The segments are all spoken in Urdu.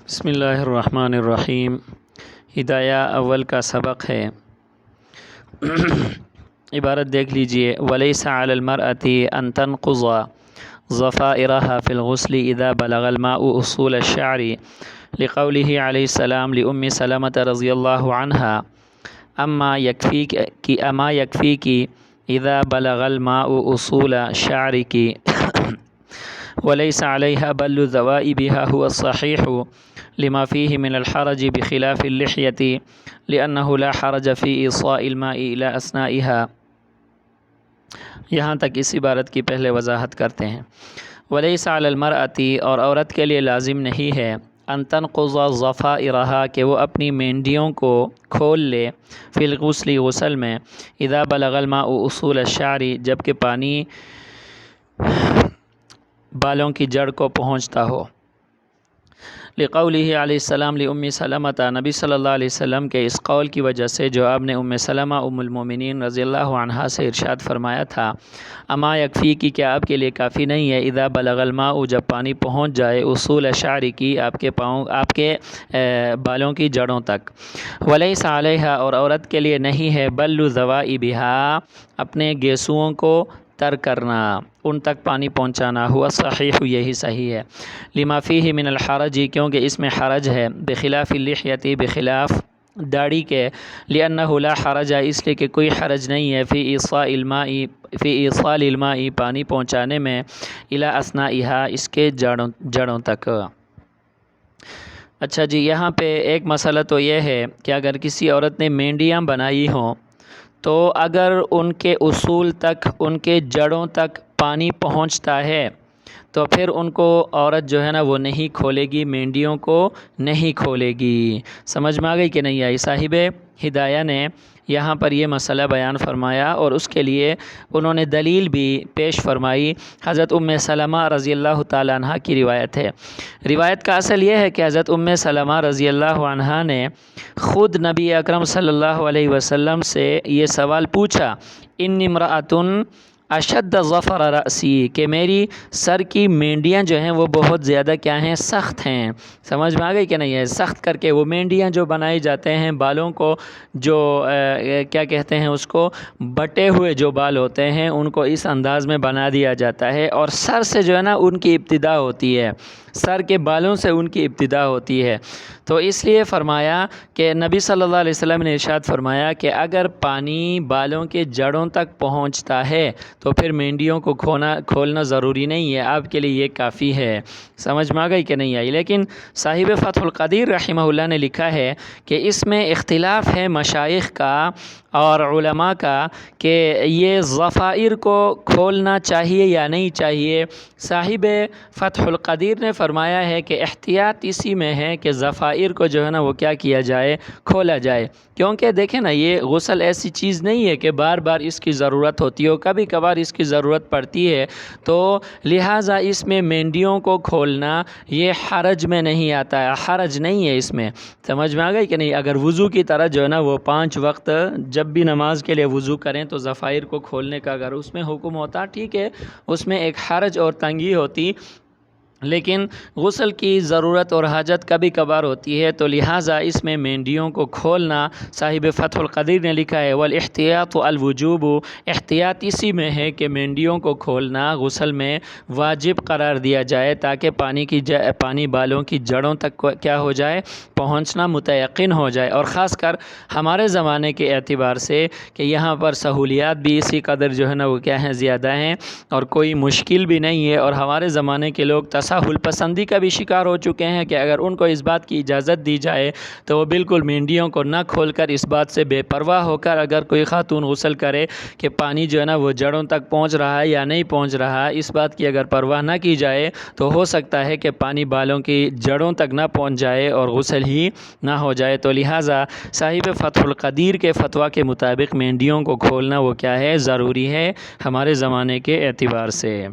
بسم اللہ الرحمن الرحیم۔ ہدایہ اول کا سبق ہے۔ عبارت دیکھ لیجئے، وَلَيْسَ عَلَى الْمَرْأَةِ أَن تَنْقُضَ ضَفَائِرَهَا فِي الْغُسْلِ إِذَا بَلَغَ الْمَاءُ أُصُولَ الشَّعْرِ لِقَوْلِهِ عَلَيْهِ السَّلَامُ لِأُمِّ سَلَمَةَ رضی اللہ عنہا أما يكفيك إذا بلغ الماء أصول شعرك وليس عليها بل ذوائبها هو الصحيح لما فيه من الحرج بخلاف اللحية لأنه لا حرج في إيصاء الماء إلى أثنائها۔ یہاں تک اس عبارت کی پہلے وضاحت کرتے ہیں۔ وَلَيْسَ عَلَى الْمَرْأَةِ، اور عورت کے لیے لازم نہیں ہے، أَن تَنْقُضَ ضَفَائِرَهَا، کہ وہ اپنی مینڈیوں کو کھول لے، فی الغسل، غسل میں، اذا بلغ الماء اصول الشعر، جب کہ پانی بالوں کی جڑ کو پہنچتا ہو۔ لقولہ علیہ السلام لأم سلمۃ، نبی صلی اللہ علیہ وسلم کے اس قول کی وجہ سے جو آپ نے ام سلمہ ام المومنین رضی اللہ عنہا سے ارشاد فرمایا تھا، اما یکفی کی، کیا آپ کے لیے کافی نہیں ہے، اذا بلغ الماء، جب پانی پہنچ جائے، اصول شعر کی، آپ کے بالوں کی جڑوں تک، ولیس علیہا، اور عورت کے لیے نہیں ہے، بل ذوائبہا، اپنے گیسوؤں کو تر کرنا، ان تک پانی پہنچانا، ہوا صحیح، یہی صحیح ہے، لما فیہ من الحرج، کیونکہ اس میں حرج ہے، بخلاف اللحیۃ، بخلاف داڑھی کے، لأنہ لا حرج، اس لیے کہ کوئی حرج نہیں ہے، فی ایصال الماء، پانی پہنچانے میں، الی اثنائها، اس کے جڑوں تک۔ اچھا جی، یہاں پہ ایک مسئلہ تو یہ ہے کہ اگر کسی عورت نے مینڈیاں بنائی ہوں تو اگر ان کے اصول تک، ان کے جڑوں تک پانی پہنچتا ہے تو پھر ان کو عورت جو ہے نا وہ نہیں کھولے گی، مینڈیوں کو نہیں کھولے گی۔ سمجھ میں آ گئی کہ نہیں آئی؟ صاحب ہدایہ نے یہاں پر یہ مسئلہ بیان فرمایا اور اس کے لیے انہوں نے دلیل بھی پیش فرمائی۔ حضرت ام سلمہ رضی اللہ تعالیٰ عنہ کی روایت ہے۔ روایت کا اصل یہ ہے کہ حضرت ام سلمہ رضی اللہ عنہ نے خود نبی اکرم صلی اللہ علیہ وسلم سے یہ سوال پوچھا، انی امرأۃ اشد ظفر رأسی، کہ میری سر کی مینڈیاں جو ہیں وہ بہت زیادہ کیا ہیں، سخت ہیں۔ سمجھ میں آ گئی کہ نہیں ہے؟ سخت کر کے وہ مینڈیاں جو بنائی جاتے ہیں، بالوں کو جو کیا کہتے ہیں اس کو، بٹے ہوئے جو بال ہوتے ہیں ان کو اس انداز میں بنا دیا جاتا ہے، اور سر سے جو ہے نا ان کی ابتدا ہوتی ہے، سر کے بالوں سے ان کی ابتدا ہوتی ہے۔ تو اس لیے فرمایا کہ نبی صلی اللہ علیہ وسلم نے ارشاد فرمایا کہ اگر پانی بالوں کے جڑوں تک پہنچتا ہے تو پھر مینڈیوں کو کھولنا ضروری نہیں ہے، آپ کے لیے یہ کافی ہے۔ سمجھ میں آ گئی کہ نہیں آئی؟ لیکن صاحب فتح القدیر رحمہ اللہ نے لکھا ہے کہ اس میں اختلاف ہے مشائخ کا اور علماء کا کہ یہ ضفائر کو کھولنا چاہیے یا نہیں چاہیے۔ صاحب فتح القدیر نے فرمایا ہے کہ احتیاط اسی میں ہے کہ ضفائر کو جو ہے نا وہ کیا کیا جائے، کھولا جائے، کیونکہ دیکھیں نا یہ غسل ایسی چیز نہیں ہے کہ بار بار اس کی ضرورت ہوتی ہو، کبھی کبھار اس کی ضرورت پڑتی ہے، تو لہٰذا اس میں مینڈیوں کو کھولنا یہ حرج میں نہیں آتا ہے، حرج نہیں ہے اس میں۔ سمجھ میں آ گئی کہ نہیں؟ اگر وضو کی طرح جو ہے نا وہ 5 وقت جب بھی نماز کے لیے وضو کریں تو ضفائر کو کھولنے کا اگر اس میں حکم ہوتا، ٹھیک ہے، اس میں ایک حرج اور تنگی ہوتی، لیکن غسل کی ضرورت اور حاجت کبھی کبھار ہوتی ہے، تو لہٰذا اس میں مینڈیوں کو کھولنا، صاحب فتح القدیر نے لکھا ہے، والاحتیاط الوجوب، احتیاط اسی میں ہے کہ مینڈیوں کو کھولنا غسل میں واجب قرار دیا جائے تاکہ پانی بالوں کی جڑوں تک کیا ہو جائے، پہنچنا متیقن ہو جائے۔ اور خاص کر ہمارے زمانے کے اعتبار سے کہ یہاں پر سہولیات بھی اسی قدر جو ہے نا وہ کیا ہیں، زیادہ ہیں، اور کوئی مشکل بھی نہیں ہے، اور ہمارے زمانے کے لوگ تساہل پسندی کا بھی شکار ہو چکے ہیں کہ اگر ان کو اس بات کی اجازت دی جائے تو وہ بالکل مینڈیوں کو نہ کھول کر اس بات سے بے پرواہ ہو کر اگر کوئی خاتون غسل کرے کہ پانی جو ہے نا وہ جڑوں تک پہنچ رہا ہے یا نہیں پہنچ رہا، اس بات کی اگر پرواہ نہ کی جائے تو ہو سکتا ہے کہ پانی بالوں کی جڑوں تک نہ پہنچ جائے اور غسل ہی نہ ہو جائے۔ تو لہٰذا صاحب فتح القدیر کے فتویٰ کے مطابق مینڈیوں کو کھولنا وہ کیا ہے، ضروری ہے ہمارے زمانے کے اعتبار سے۔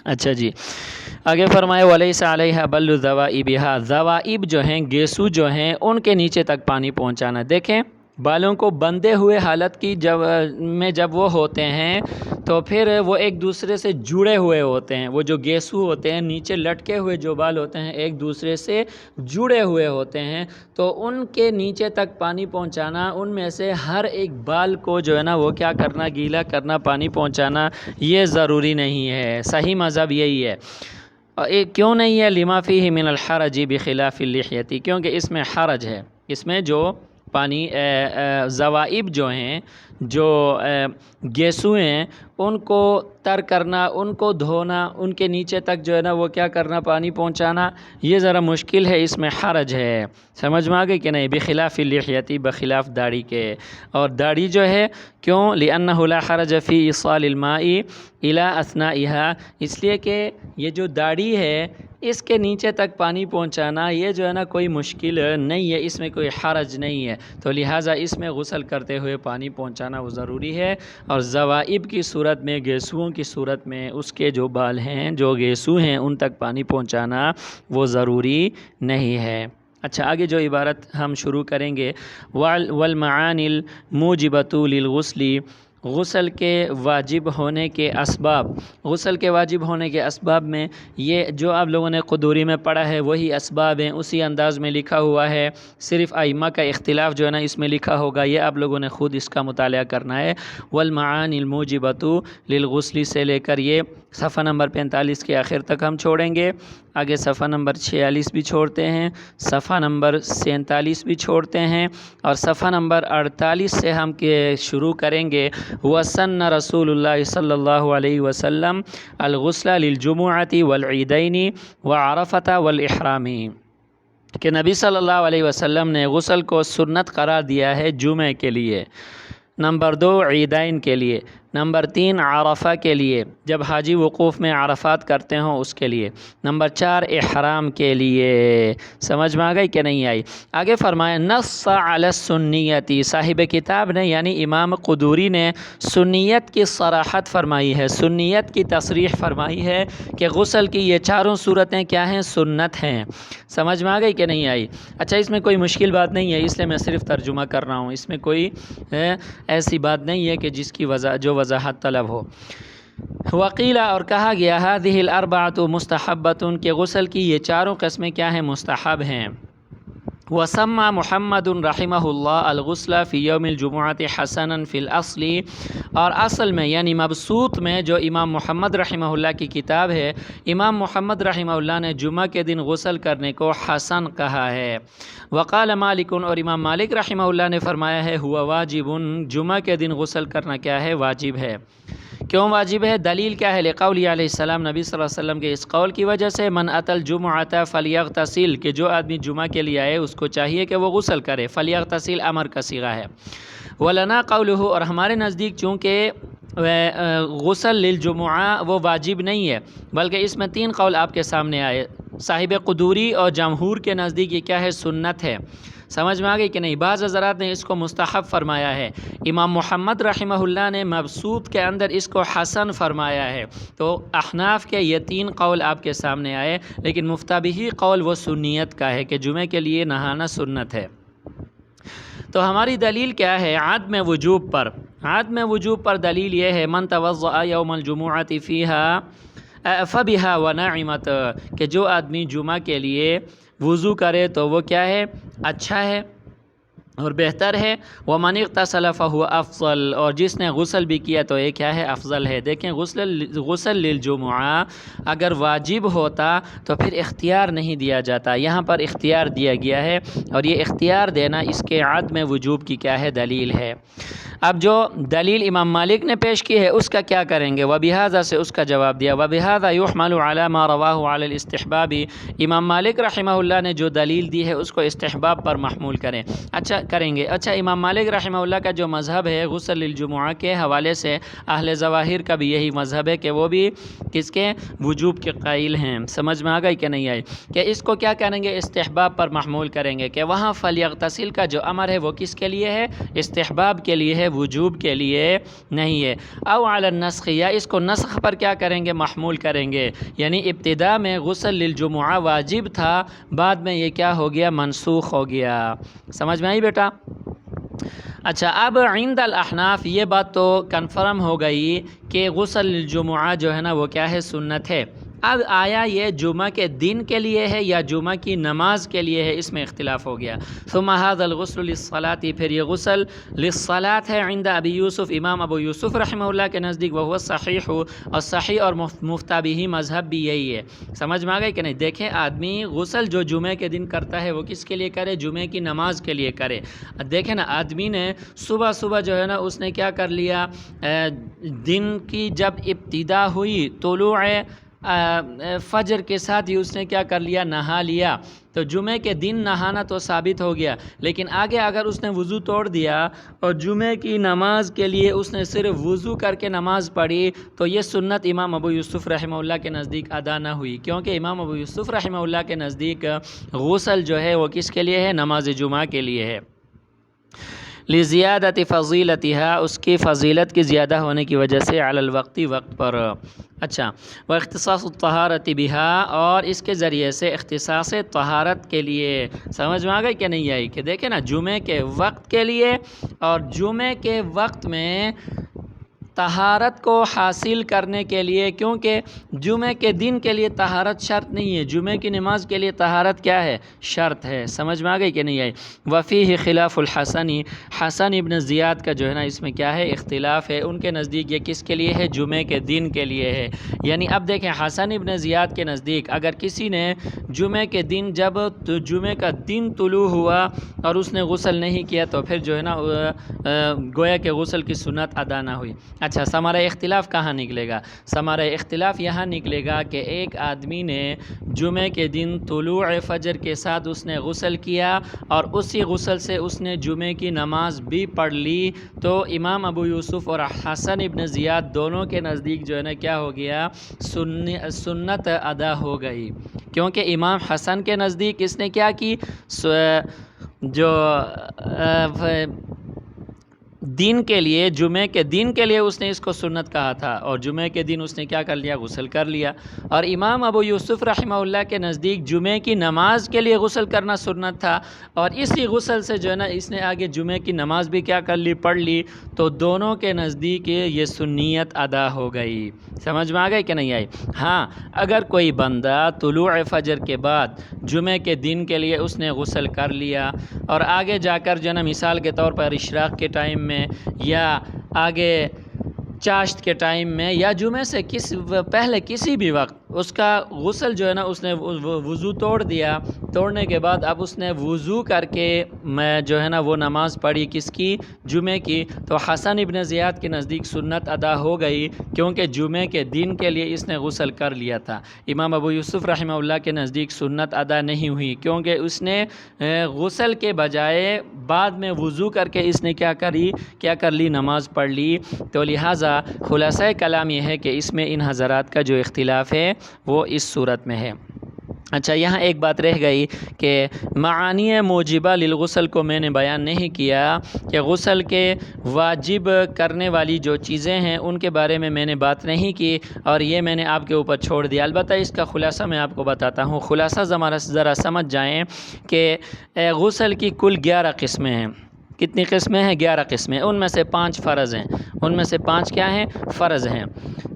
اچھا جی، آگے فرمائے وَلَيْسَ عَلَيْهَا بَلُّ ذَوَائِبِهَا، ذوائب جو ہیں، گیسو جو ہیں، ان کے نیچے تک پانی پہنچانا۔ دیکھیں بالوں کو بندھے ہوئے حالت کی جب وہ ہوتے ہیں تو پھر وہ ایک دوسرے سے جڑے ہوئے ہوتے ہیں. وہ جو گیسو ہوتے ہیں نیچے لٹکے ہوئے جو بال ہوتے ہیں ایک دوسرے سے جڑے ہوئے ہوتے ہیں, تو ان کے نیچے تک پانی پہنچانا, ان میں سے ہر ایک بال کو جو ہے نا وہ کیا کرنا, گیلا کرنا, پانی پہنچانا, یہ ضروری نہیں ہے. صحیح مذہب یہی ہے. کیوں نہیں ہے؟ لما فیہ من الحرج بخلاف اللحیۃ, کیونکہ اس میں حرج ہے. اس میں جو پانی ذوائب جو ہیں, جو گیسو ہیں, ان کو تر کرنا, ان کو دھونا, ان کے نیچے تک جو ہے نا وہ کیا کرنا, پانی پہنچانا, یہ ذرا مشکل ہے, اس میں حرج ہے. سمجھ میں آ گئی کہ نہیں؟ بخلاف اللحیۃ, بخلاف داڑھی کے. اور داڑھی جو ہے کیوں؟ لأنہ لا حرج فی ایصال الماء الی اثنائها, اس لیے کہ یہ جو داڑھی ہے اس کے نیچے تک پانی پہنچانا یہ جو ہے نا کوئی مشکل نہیں ہے, اس میں کوئی حرج نہیں ہے. تو لہٰذا اس میں غسل کرتے ہوئے پانی پہنچانا وہ ضروری ہے. اور ذوائب کی صورت میں, گیسوؤں کی صورت میں, اس کے جو بال ہیں, جو گیسو ہیں, ان تک پانی پہنچانا وہ ضروری نہیں ہے. اچھا, آگے جو عبارت ہم شروع کریں گے, والمعانی الموجبۃ للغسل, غسل کے واجب ہونے کے اسباب. غسل کے واجب ہونے کے اسباب میں یہ جو آپ لوگوں نے قدوری میں پڑھا ہے وہی اسباب ہیں, اسی انداز میں لکھا ہوا ہے. صرف ائمہ کا اختلاف جو ہے نا اس میں لکھا ہوگا, یہ آپ لوگوں نے خود اس کا مطالعہ کرنا ہے. والمعانی الموجبۃ للغسل سے لے کر یہ صفحہ نمبر 45 کے آخر تک ہم چھوڑیں گے. آگے صفحہ نمبر 46 بھی چھوڑتے ہیں, صفحہ نمبر 47 بھی چھوڑتے ہیں, اور صفحہ نمبر 48 سے ہم شروع کریں گے. وسن رسول اللہ صلی اللہ علیہ وسلم الغسل للجمعۃ والعیدین وعرفۃ والاحرام, کہ نبی صلی اللہ علیہ وسلم نے غسل کو سنت قرار دیا ہے جمعہ کے لیے, نمبر 2 عیدین کے لیے, نمبر 3 عرفہ کے لیے جب حاجی وقوف میں عرفات کرتے ہوں اس کے لیے, نمبر 4 احرام کے لیے. سمجھ میں آ گئی کہ نہیں آئی؟ آگے فرمایا نص علی السنیت, صاحب کتاب نے یعنی امام قدوری نے سنیت کی صراحت فرمائی ہے, سنیت کی تصریح فرمائی ہے کہ غسل کی یہ چاروں صورتیں کیا ہیں؟ سنت ہیں. سمجھ میں آ گئی کہ نہیں آئی؟ اچھا, اس میں کوئی مشکل بات نہیں ہے, اس لیے میں صرف ترجمہ کر رہا ہوں, اس میں کوئی ایسی بات نہیں ہے کہ جس کی جو وضاحت طلب ہو. وقیلا, اور کہا گیا, هذه الاربعۃ مستحبۃ, کہ غسل کی یہ چاروں قسمیں کیا ہیں؟ مستحب ہیں. وسمى محمد رحمہ اللہ الغسل فی یوم الجمعۃ حسنا فی الاصل, اور اصل میں یعنی مبسوط میں جو امام محمد رحمہ اللہ کی کتاب ہے, امام محمد رحمہ اللہ نے جمعہ کے دن غسل کرنے کو حسن کہا ہے. وقال مالک, اور امام مالک رحمہ اللہ نے فرمایا ہے, ہوا واجب, جمعہ کے دن غسل کرنا کیا ہے؟ واجب ہے. کیوں واجب ہے؟ دلیل کیا ہے؟ لقول علیہ السلام, نبی صلی اللہ علیہ وسلم کے اس قول کی وجہ سے, من اتى الجمعۃ فلیغتسل, کہ جو آدمی جمعہ کے لیے آئے اس کو چاہیے کہ وہ غسل کرے. فلیغتسل امر کا صیغہ ہے. ولنا قولہ, اور ہمارے نزدیک چونکہ غسل للجمعہ وہ واجب نہیں ہے, بلکہ اس میں 3 قول آپ کے سامنے آئے. صاحب قدوری اور جمہور کے نزدیک یہ کیا ہے؟ سنت ہے. سمجھ میں آ گئی کہ نہیں؟ بعض حضرات نے اس کو مستحب فرمایا ہے, امام محمد رحمہ اللہ نے مبسوط کے اندر اس کو حسن فرمایا ہے. تو احناف کے یہ 3 قول آپ کے سامنے آئے, لیکن مفتبی قول وہ سنیت کا ہے کہ جمعے کے لیے نہانا سنت ہے. تو ہماری دلیل کیا ہے؟ عدم وجوب پر. عدم وجوب پر دلیل یہ ہے, من توضأ یوم الجمعۃ فیہا فبہا ونعمت, کہ جو آدمی جمعہ کے لیے وضو کرے تو وہ کیا ہے؟ اچھا ہے اور بہتر ہے. ومن اغتسل فهو افضل, اور جس نے غسل بھی کیا تو یہ کیا ہے؟ افضل ہے. دیکھیں, غسل للجمعہ اگر واجب ہوتا تو پھر اختیار نہیں دیا جاتا, یہاں پر اختیار دیا گیا ہے, اور یہ اختیار دینا اس کے عدم وجوب کی کیا ہے؟ دلیل ہے. اب جو دلیل امام مالک نے پیش کی ہے اس کا کیا کریں گے؟ وبہذا سے اس کا جواب دیا, وبہذا یحمل علی ما رواہ علی الاستحباب, امام مالک رحمہ اللہ نے جو دلیل دی ہے اس کو استحباب پر محمول کریں گے. اچھا, امام مالک رحمہ اللہ کا جو مذہب ہے غسل للجمعہ کے حوالے سے, اہل ظواہر کا بھی یہی مذہب ہے کہ وہ بھی کس کے؟ وجوب کے قائل ہیں. سمجھ میں آ گئی کہ نہیں آئی؟ کہ اس کو کیا کریں گے؟ استحباب پر محمول کریں گے, کہ وہاں فلیغتسل کا جو امر ہے وہ کس کے لیے ہے؟ استحباب کے لیے ہے, وجوب کے لیے نہیں ہے. او علی النسخ, یا اس کو نسخ پر کیا کریں گے؟ محمول کریں گے, یعنی ابتدا میں غسل للجمعہ واجب تھا, بعد میں یہ کیا ہو گیا؟ منسوخ ہو گیا. سمجھ میں آئی بیٹا؟ اچھا، اب عند الاحناف یہ بات تو کنفرم ہو گئی کہ غسل الجمعہ جو ہے نا وہ کیا ہے، سنت ہے۔ اب آیا یہ جمعہ کے دن کے لیے ہے یا جمعہ کی نماز کے لیے ہے، اس میں اختلاف ہو گیا۔ ثم هذا الغسل للصلاۃ، پھر یہ غسل للصلاۃ ہے عند ابی یوسف، امام ابو یوسف رحمہ اللہ کے نزدیک، وہ صحیح، اور صحیح اور مفتابی مذہب بھی یہی ہے۔ سمجھ میں آ گئی کہ نہیں؟ دیکھیں، آدمی غسل جو جمعہ کے دن کرتا ہے وہ کس کے لیے کرے؟ جمعہ کی نماز کے لیے کرے۔ دیکھیں نا، آدمی نے صبح جو ہے نا اس نے کیا کر لیا، دن کی جب ابتدا ہوئی طلوع فجر کے ساتھ ہی اس نے کیا کر لیا، نہا لیا، تو جمعہ کے دن نہانا تو ثابت ہو گیا۔ لیکن آگے اگر اس نے وضو توڑ دیا اور جمعہ کی نماز کے لیے اس نے صرف وضو کر کے نماز پڑھی، تو یہ سنت امام ابو یوسف رحمہ اللہ کے نزدیک ادا نہ ہوئی، کیونکہ امام ابو یوسف رحمہ اللہ کے نزدیک غسل جو ہے وہ کس کے لیے ہے؟ نماز جمعہ کے لیے ہے۔ لزیادت فضیلتها، اس کی فضیلت کی زیادہ ہونے کی وجہ سے، علی الوقت، وقت پر۔ اچھا، و اختصاص الطہارت بہا، اور اس کے ذریعے سے اختصاص طہارت کے لیے۔ سمجھ میں آ گئی کہ نہیں آئی؟ کہ دیکھیں نا، جمعے کے وقت کے لیے، اور جمعے کے وقت میں طہارت کو حاصل کرنے کے لیے، کیونکہ جمعے کے دن کے لیے طہارت شرط نہیں ہے، جمعے کی نماز کے لیے طہارت کیا ہے؟ شرط ہے۔ سمجھ میں آ گئی کہ نہیں آئی؟ وفیہ خلاف الحسنی، حسن ابن زیاد کا جو ہے نا اس میں کیا ہے؟ اختلاف ہے۔ ان کے نزدیک یہ کس کے لیے ہے؟ جمعے کے دن کے لیے ہے۔ یعنی اب دیکھیں، حسن ابن زیاد کے نزدیک اگر کسی نے جمعے کے دن، جب جمعے کا دن طلوع ہوا اور اس نے غسل نہیں کیا، تو پھر جو ہے نا گویا کہ غسل کی سنت ادا نہ ہوئی۔ اچھا، ثمرہ اختلاف کہاں نکلے گا؟ ثمرہ اختلاف یہاں نکلے گا کہ ایک آدمی نے جمعے کے دن طلوع فجر کے ساتھ اس نے غسل کیا اور اسی غسل سے اس نے جمعے کی نماز بھی پڑھ لی، تو امام ابو یوسف اور حسن ابن زیاد دونوں کے نزدیک جو ہے نا کیا ہو گیا؟ سنت ادا ہو گئی، کیونکہ امام حسن کے نزدیک اس نے کیا کی؟ جو دن کے لیے، جمعے کے دن کے لیے اس نے اس کو سنت کہا تھا، اور جمعے کے دن اس نے کیا کر لیا؟ غسل کر لیا۔ اور امام ابو یوسف رحمہ اللہ کے نزدیک جمعے کی نماز کے لیے غسل کرنا سنت تھا، اور اسی غسل سے جو ہے نا اس نے آگے جمعے کی نماز بھی کیا کر لی؟ پڑھ لی، تو دونوں کے نزدیک یہ سنیت ادا ہو گئی۔ سمجھ میں آ گئی کہ نہیں آئی؟ ہاں، اگر کوئی بندہ طلوع فجر کے بعد جمعے کے دن کے لیے اس نے غسل کر لیا، اور آگے جا کر جو ہے نا مثال کے طور پر اشراق کے ٹائم میں یا آگے چاشت کے ٹائم میں یا جمعے سے پہلے کسی بھی وقت اس کا غسل جو ہے نا اس نے وضو توڑ دیا، توڑنے کے بعد اب اس نے وضو کر کے جو ہے نا وہ نماز پڑھی، کس کی؟ جمعے کی، تو حسن ابن زیاد کے نزدیک سنت ادا ہو گئی، کیونکہ جمعے کے دن کے لیے اس نے غسل کر لیا تھا۔ امام ابو یوسف رحمہ اللہ کے نزدیک سنت ادا نہیں ہوئی، کیونکہ اس نے غسل کے بجائے بعد میں وضو کر کے اس نے کیا کر لی؟ نماز پڑھ لی۔ تو لہٰذا خلاصہ کلام یہ ہے کہ اس میں ان حضرات کا جو اختلاف ہے وہ اس صورت میں ہے۔ اچھا، یہاں ایک بات رہ گئی کہ معانی موجبہ للغسل کو میں نے بیان نہیں کیا، کہ غسل کے واجب کرنے والی جو چیزیں ہیں ان کے بارے میں نے بات نہیں کی، اور یہ میں نے آپ کے اوپر چھوڑ دیا۔ البتہ اس کا خلاصہ میں آپ کو بتاتا ہوں۔ خلاصہ ذرا سمجھ جائیں کہ غسل کی کل 11 قسمیں ہیں۔ کتنی قسمیں ہیں؟ 11 قسمیں۔ ان میں سے 5 فرض ہیں، ان میں سے 5 کیا ہیں؟ فرض ہیں۔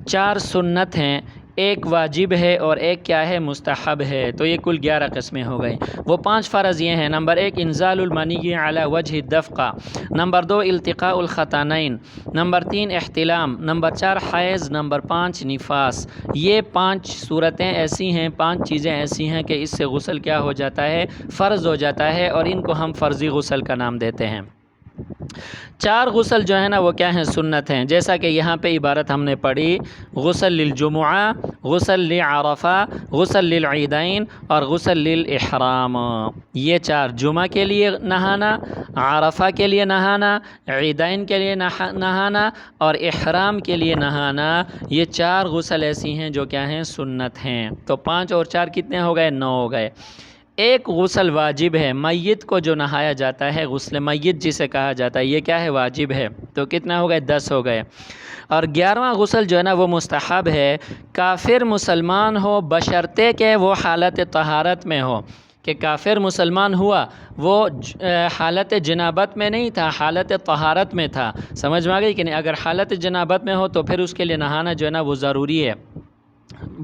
4 سنت ہیں، ایک واجب ہے اور ایک کیا ہے؟ مستحب ہے۔ تو یہ کل 11 قسمیں ہو گئی۔ وہ 5 فرض یہ ہیں: نمبر 1 انزال المنی علی وجہ الدفقہ، نمبر 2 التقاء الختانین، نمبر 3 احتلام، نمبر 4 حیض، نمبر 5 نفاس۔ یہ 5 صورتیں ایسی ہیں، 5 چیزیں ایسی ہیں کہ اس سے غسل کیا ہو جاتا ہے؟ فرض ہو جاتا ہے، اور ان کو ہم فرضی غسل کا نام دیتے ہیں۔ 4 غسل جو ہے نا وہ کیا ہیں؟ سنت ہیں، جیسا کہ یہاں پہ عبارت ہم نے پڑھی: غسل للجمعہ، غسل لعرفہ، غسل للعیدین، اور غسل للاحرام۔ یہ 4، جمعہ کے لیے نہانا، عرفہ کے لیے نہانا، عیدین کے لیے نہانا، اور احرام کے لیے نہانا، یہ 4 غسل ایسی ہیں جو کیا ہیں؟ سنت ہیں۔ تو 5 اور 4 کتنے ہو گئے؟ 9 ہو گئے۔ ایک غسل واجب ہے، میت کو جو نہایا جاتا ہے، غسل میت جسے کہا جاتا ہے، یہ کیا ہے؟ واجب ہے۔ تو کتنا ہو گئے؟ 10 ہو گئے۔ اور 11واں غسل جو ہے نا وہ مستحب ہے، کافر مسلمان ہو بشرطے کہ وہ حالت طہارت میں ہو، کہ کافر مسلمان ہوا وہ حالت جنابت میں نہیں تھا، حالت طہارت میں تھا. سمجھ میں آ گئی کہ نہیں؟ اگر حالت جنابت میں ہو تو پھر اس کے لیے نہانا جو ہے نا وہ ضروری ہے،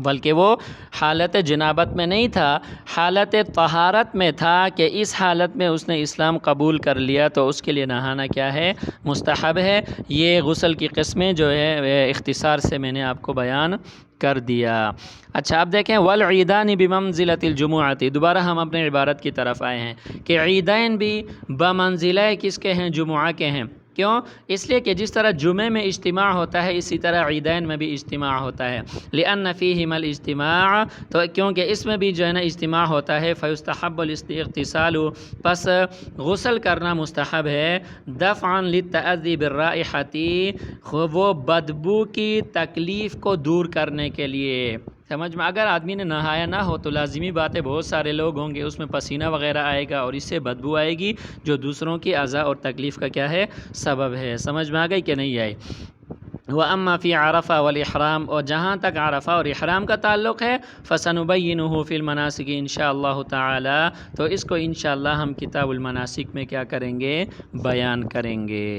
بلکہ وہ حالت جنابت میں نہیں تھا، حالت طہارت میں تھا کہ اس حالت میں اس نے اسلام قبول کر لیا تو اس کے لیے نہانا کیا ہے؟ مستحب ہے. یہ غسل کی قسمیں جو ہے اختصار سے میں نے آپ کو بیان کر دیا. اچھا اب دیکھیں والعیدان بمنزلۃ الجمعۃ، دوبارہ ہم اپنے عبارت کی طرف آئے ہیں کہ عیدین بھی بمنزلہ کس کے ہیں؟ جمعہ کے ہیں. کیوں؟ اس لیے کہ جس طرح جمعے میں اجتماع ہوتا ہے اسی طرح عیدین میں بھی اجتماع ہوتا ہے. لأن فیہما الاجتماع، تو کیونکہ اس میں بھی جو ہے نا اجتماع ہوتا ہے. فیستحب الاغتسال، پس غسل کرنا مستحب ہے. دفعا للتأذی بالرائحۃ، وہ بدبو کی تکلیف کو دور کرنے کے لیے. سمجھ میں؟ اگر آدمی نے نہایا نہ ہو تو لازمی بات ہے بہت سارے لوگ ہوں گے، اس میں پسینہ وغیرہ آئے گا اور اس سے بدبو آئے گی جو دوسروں کی اذى اور تکلیف کا کیا ہے؟ سبب ہے. سمجھ میں آ گئی کہ نہیں آئی؟ وَأَمَّا فِي عَرَفَةَ وَالْإِحْرَامِ، اور جہاں تک عرفہ اور احرام کا تعلق ہے فَسَنُبَيِّنُهُ فِي الْمَنَاسِكِ انشاءاللہ تعالی، تو اس کو انشاءاللہ ہم کتاب المناسک میں کیا کریں گے؟ بیان کریں گے.